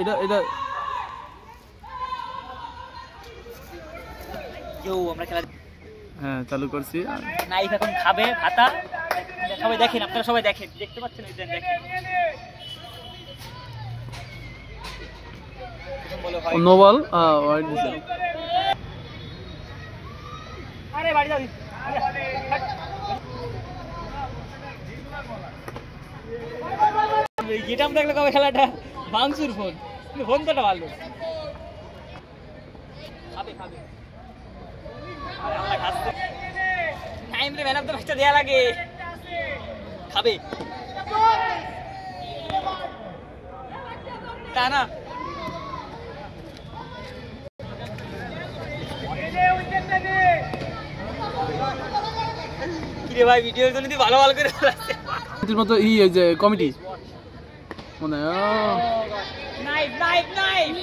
এটা এটা আমরা খেলা হ্যাঁ চালু করছি। নাইফ এখন খাবে ভাতা, সবাই দেখেন, আপনারা সবাই দেখেন, দেখতে পাচ্ছেন এই দেখেন নোবল ওয়াইড দিছে। আরে বাড়ি যাও, গেটাম দেখলে কবে খেলাটা ভাঙচুর ফোন, ফোন তো ভালো খাবে খাবে। টাইম রে ম্যান অফ দ্য ম্যাচটা দেয়া লাগে, খাবে তা না কিরে ভাই ভিডিওর জন্য তুই ভালো ভালো করে এর মতো এই যে কমিটি মনে হয় নাইফ নাইফ নাইফ